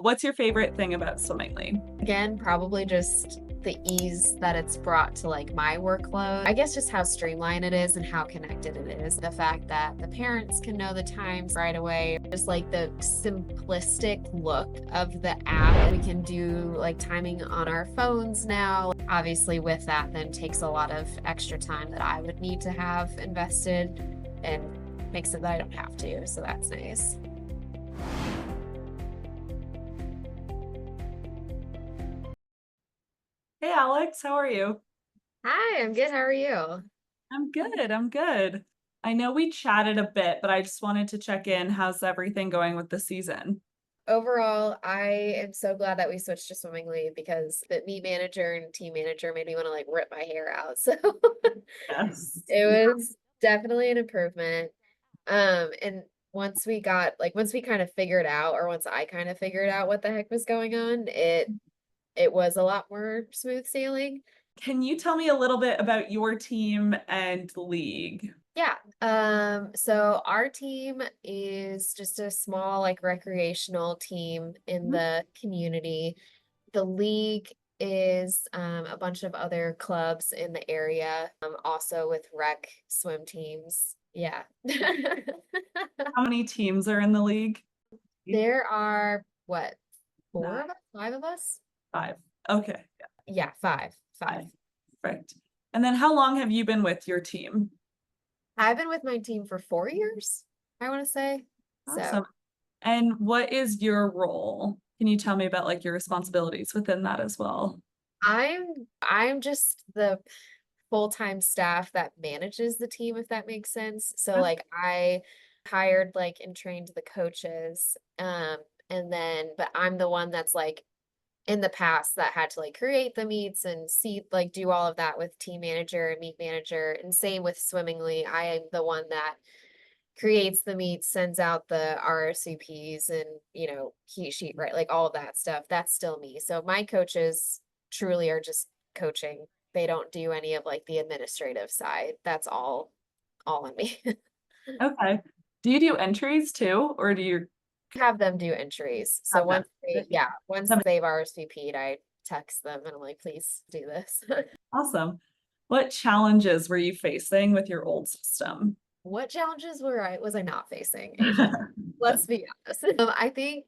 What's your favorite thing about swimmingly? Again, probably just the ease that it's brought to like my workload. I guess just how streamlined it is and how connected it is. The fact that the parents can know the times right away. Just like the simplistic look of the app. We can do like timing on our phones now. Obviously, with that, then takes a lot of extra time that I would need to have invested and makes it that I don't have to. So that's nice. Hey Alex, how are you? Hi, I'm good. How are you? I'm good. I'm good. I know we chatted a bit, but I just wanted to check in. How's everything going with the season? Overall, I am so glad that we switched to swimmingly because the meet manager and team manager made me want to like rip my hair out. So Yes. it was definitely an improvement. And once we kind of figured out, or once I kind of figured out what the heck was going on, it was a lot more smooth sailing. Can you tell me a little bit about your team and league? Yeah. So our team is just a small like recreational team in Mhm. the community. The league is a bunch of other clubs in the area, also with rec swim teams. Yeah. How many teams are in the league? There are what, four Nine, of us, five of us? five. Okay, yeah, Yeah, five, five. five. Perfect. And then how long have you been with your team? I've been with my team for 4 years, I want to say. Awesome. So And what is your role? Can you tell me about like your responsibilities within that as well? I'm just the full-time staff that manages the team, if that makes sense. So Okay. like I hired like and trained the coaches. And then but I'm the one that's like in the past that had to like create the meets and see like do all of that with team manager and meet manager. And same with swimmingly. I am the one that creates the meets, sends out the RSVPs and heat sheet, right? Like all of that stuff. That's still me. So my coaches truly are just coaching. They don't do any of like the administrative side. That's all on me. Okay. Do you do entries too, or do you Have them do entries. So have them? once they, yeah, once Them- they've RSVP'd, I text them and I'm like, please do this. Awesome. What challenges were you facing with your old system? What challenges was I not facing, Asia? Let's be honest. I think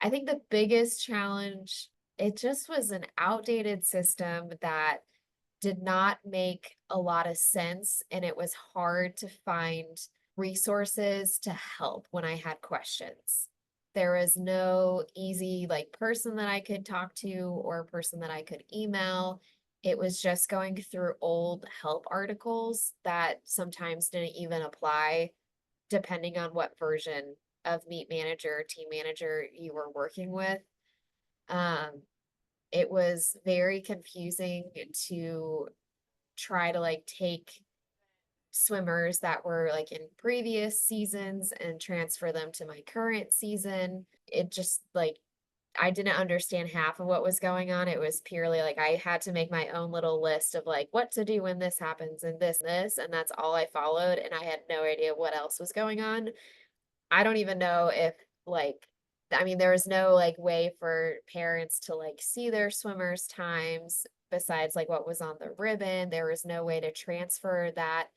the biggest challenge, it just was an outdated system that did not make a lot of sense, and it was hard to find resources to help when I had questions. There was no easy like person that I could talk to or person that I could email. It was just going through old help articles that sometimes didn't even apply depending on what version of Meet Manager or Team Manager you were working with. Um, it was very confusing to try to like take swimmers that were like in previous seasons and transfer them to my current season. It just like I didn't understand half of what was going on. It was purely like I had to make my own little list of like what to do when this happens and this, and that's all I followed. And I had no idea what else was going on. I don't even know if like I mean there was no like way for parents to like see their swimmers' times besides like what was on the ribbon. There was no way to transfer that,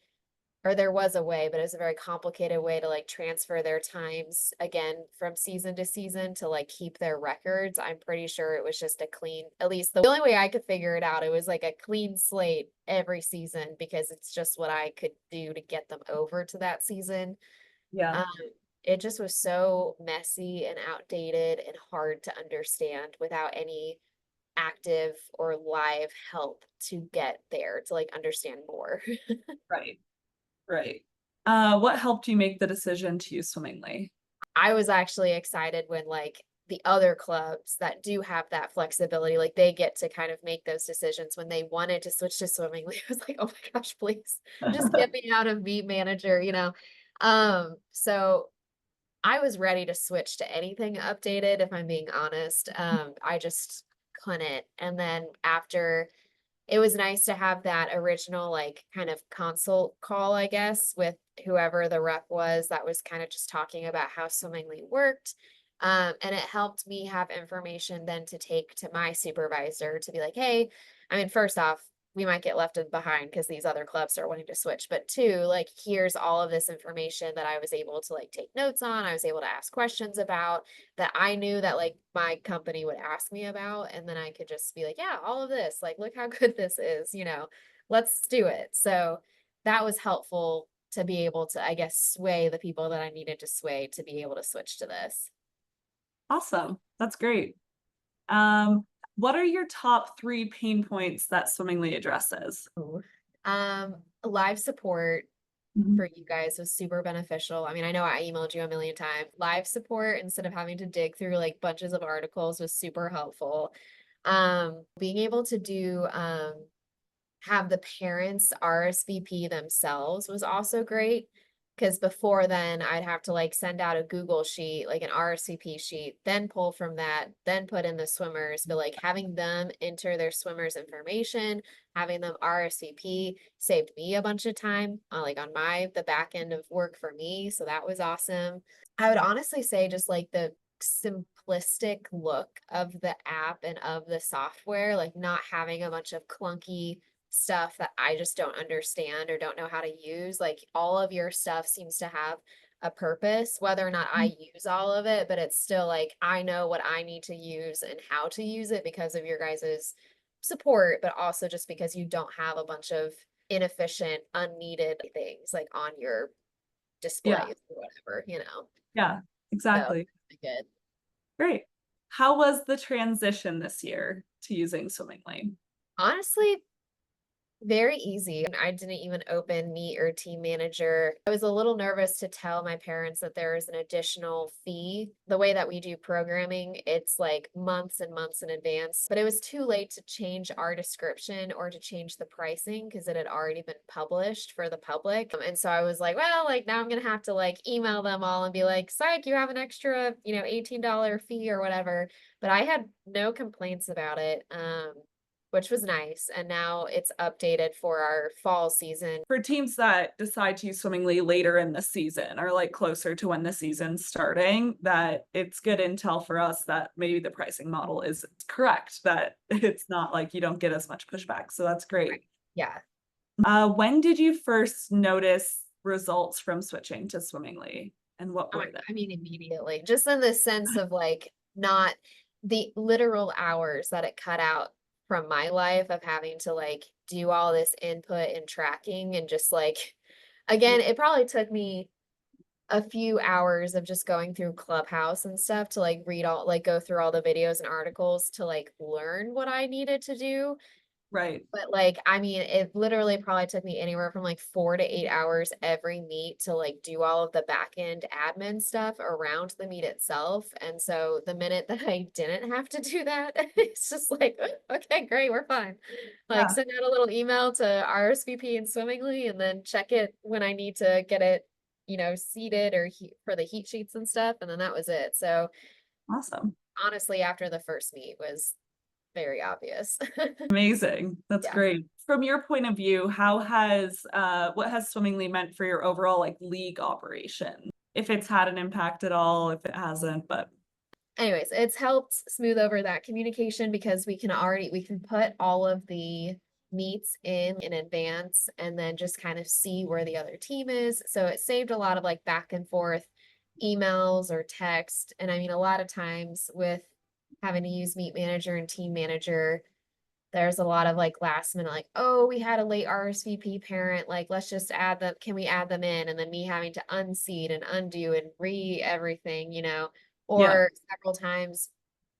or there was a way, but it was a very complicated way to like transfer their times again from season to season to like keep their records. I'm pretty sure it was just a clean, at least the only way I could figure it out, it was like a clean slate every season because it's just what I could do to get them over to that season. Yeah. Um, it just was so messy and outdated and hard to understand without any active or live help to get there to like understand more. Right. Right. What helped you make the decision to use swimmingly? I was actually excited when like the other clubs that do have that flexibility, like they get to kind of make those decisions when they wanted to switch to swimming. I was like, oh my gosh, please just get me out of meet manager. So I was ready to switch to anything updated, if I'm being honest. I just couldn't. And then after it was nice to have that original like kind of consult call, I guess, with whoever the rep was that was kind of just talking about how swimmingly worked. And it helped me have information then to take to my supervisor to be like, hey, I mean, first off, we might get left behind because these other clubs are wanting to switch. But two, like, here's all of this information that I was able to like take notes on. I was able to ask questions about that I knew that like my company would ask me about. And then I could just be like, yeah, all of this, like, look how good this is, let's do it. So that was helpful to be able to, I guess, sway the people that I needed to sway to be able to switch to this. Awesome. That's great. Um, what are your top 3 pain points that Swimmingly addresses? Ooh. Live support Mhm. for you guys was super beneficial. I mean, I know I emailed you a million times. Live support instead of having to dig through like bunches of articles was super helpful. Being able to do have the parents RSVP themselves was also great. Because before then, I'd have to like send out a Google sheet, like an RSVP sheet, then pull from that, then put in the swimmers. But like having them enter their swimmers' information, having them RSVP saved me a bunch of time, like on the back end of work for me. So that was awesome. I would honestly say just like the simplistic look of the app and of the software, like not having a bunch of clunky stuff that I just don't understand or don't know how to use. Like all of your stuff seems to have a purpose, whether or not I use all of it, but it's still like I know what I need to use and how to use it because of your guys's support, but also just because you don't have a bunch of inefficient, unneeded things like on your Yeah, displays or whatever. yeah, So exactly. good. Great. How was the transition this year to using Swimmingly? Honestly, very easy. I didn't even open Meet or Team Manager. I was a little nervous to tell my parents that there is an additional fee. The way that we do programming, it's like months and months in advance, but it was too late to change our description or to change the pricing because it had already been published for the public. And so I was like, well, like now I'm gonna have to like email them all and be like, psych, you have an extra, $18 fee or whatever. But I had no complaints about it. Which was nice. And now it's updated for our fall season. For teams that decide to use Swimmingly later in the season or like closer to when the season's starting, that it's good intel for us that maybe the pricing model is correct, that it's not like you don't get as much pushback. So that's Right. great. Yeah. When did you first notice results from switching to Swimmingly, and what Oh my were God, they? I mean, immediately, just in the sense of like not the literal hours that it cut out from my life of having to like do all this input and tracking and just like, Yeah, again, it probably took me a few hours of just going through Clubhouse and stuff to like go through all the videos and articles to like learn what I needed to do. right. But like, I mean, it literally probably took me anywhere from like 4 to 8 hours every meet to like do all of the back end admin stuff around the meet itself. And so the minute that I didn't have to do that, it's just like, okay, great, we're fine. Like Yeah, send out a little email to RSVP and Swimmingly and then check it when I need to get it, seated or for the heat sheets and stuff. And then that was it. So awesome. honestly, after the first meet was very obvious. Amazing. That's Yeah. great. From your point of view, what has Swimmingly meant for your overall like league operation? If it's had an impact at all, if it hasn't, but Anyways, it's helped smooth over that communication because we can put all of the meets in advance and then just kind of see where the other team is. So it saved a lot of like back and forth emails or text. And I mean, a lot of times with having to use Meet Manager and Team Manager, there's a lot of like last minute, like, oh, we had a late RSVP parent, like, let's just add them, can we add them in? And then me having to unseat and undo and everything. yeah, Or several times,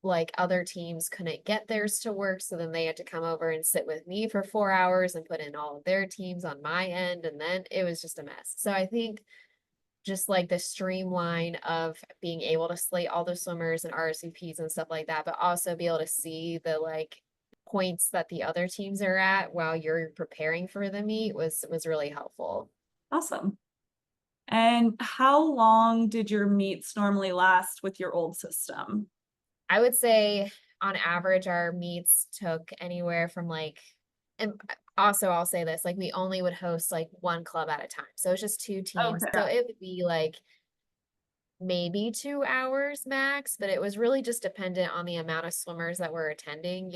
like other teams couldn't get theirs to work. So then they had to come over and sit with me for 4 hours and put in all of their teams on my end. And then it was just a mess. So I think just like the streamline of being able to slate all the swimmers and RSVPs and stuff like that, but also be able to see the like points that the other teams are at while you're preparing for the meet was really helpful. awesome. And how long did your meets normally last with your old system? I would say on average our meets took anywhere from like, and also I'll say this, like we only would host like one club at a time. So it's just two teams. Okay. So Yeah. it would be like maybe 2 hours max, but it was really just dependent on the amount of swimmers that were attending.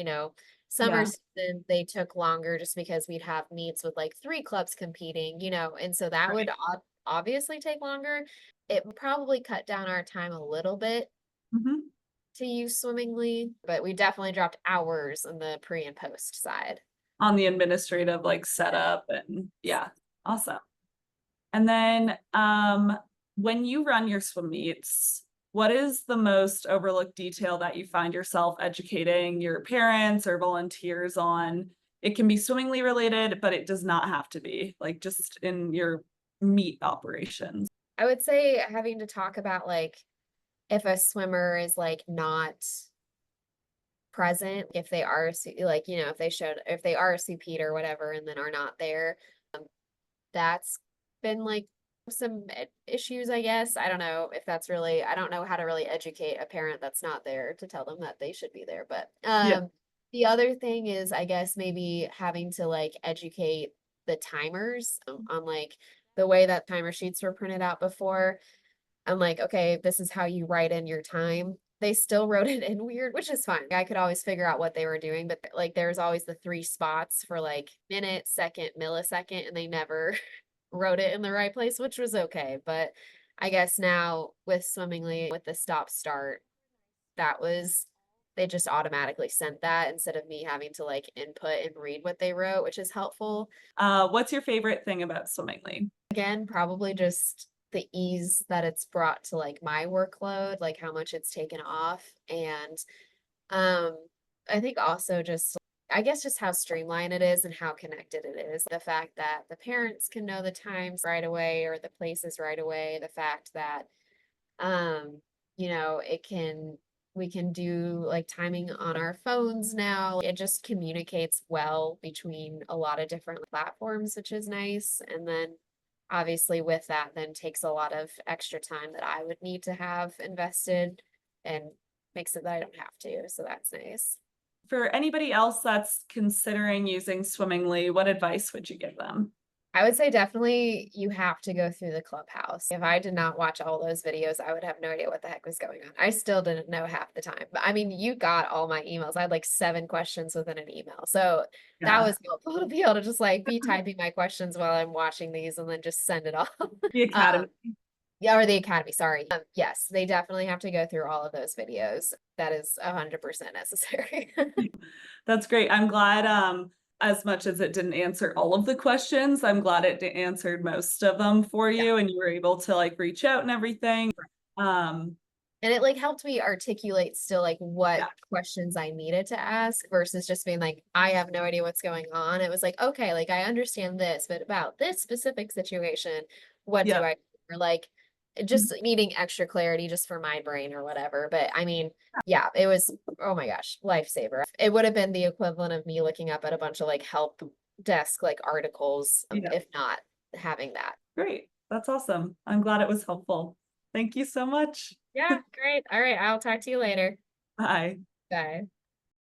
Summer Yeah. season, they took longer just because we'd have meets with like 3 clubs competing, and so that would Right. obviously take longer. It would probably cut down our time a little bit Mhm. to use swimmingly, but we definitely dropped hours on the pre and post side. On the administrative like setup and yeah, awesome. And then when you run your swim meets, what is the most overlooked detail that you find yourself educating your parents or volunteers on? It can be swimmingly related, but it does not have to be, like just in your meet operations. I would say having to talk about like if a swimmer is like not present, if they are like, if they RSVP'd or whatever and then are not there, that's been like some issues, I guess. I don't know if that's really, I don't know how to really educate a parent that's not there to tell them that they should be there. But Yeah. the other thing is, I guess, maybe having to like educate the timers on like the way that timer sheets were printed out before. I'm like, okay, this is how you write in your time. They still wrote it in weird, which is fine. I could always figure out what they were doing, but like there's always the 3 spots for like minute, second, millisecond, and they never wrote it in the right place, which was okay. But I guess now with Swimmingly, with the stop start, that was, they just automatically sent that instead of me having to like input and read what they wrote, which is helpful. What's your favorite thing about Swimmingly? Again, probably just the ease that it's brought to like my workload, like how much it's taken off. And um I think also just, I guess, just how streamlined it is and how connected it is. The fact that the parents can know the times right away or the places right away, the fact that it can, we can do like timing on our phones now. It just communicates well between a lot of different platforms, which is nice. And then obviously with that then takes a lot of extra time that I would need to have invested and makes it that I don't have to. So that's nice. For anybody else that's considering using Swimmingly, what advice would you give them? I would say definitely you have to go through the clubhouse. If I did not watch all those videos, I would have no idea what the heck was going on. I still didn't know half the time. But I mean, you got all my emails. I had like 7 questions within an email. So that Yeah, was helpful to be able to just like be typing my questions while I'm watching these and then just send it off. the Um, academy. yeah, or the academy, sorry. Yes, they definitely have to go through all of those videos. That is 100% necessary. That's great. I'm glad, as much as it didn't answer all of the questions, I'm glad it answered most of them for Yeah. you and you were able to like reach out and everything. Um, And it like helped me articulate still like what yeah, questions I needed to ask versus just being like, I have no idea what's going on. It was like, okay, like I understand this, but about this specific situation, what do yeah. I, or like just needing extra clarity just for my brain or whatever. But I mean, yeah, it was, oh my gosh, lifesaver. It would have been the equivalent of me looking up at a bunch of like help desk like articles, Yeah, if not having that. great. That's awesome. I'm glad it was helpful. Thank you so much. Yeah, great. All right, I'll talk to you later. Bye. Bye.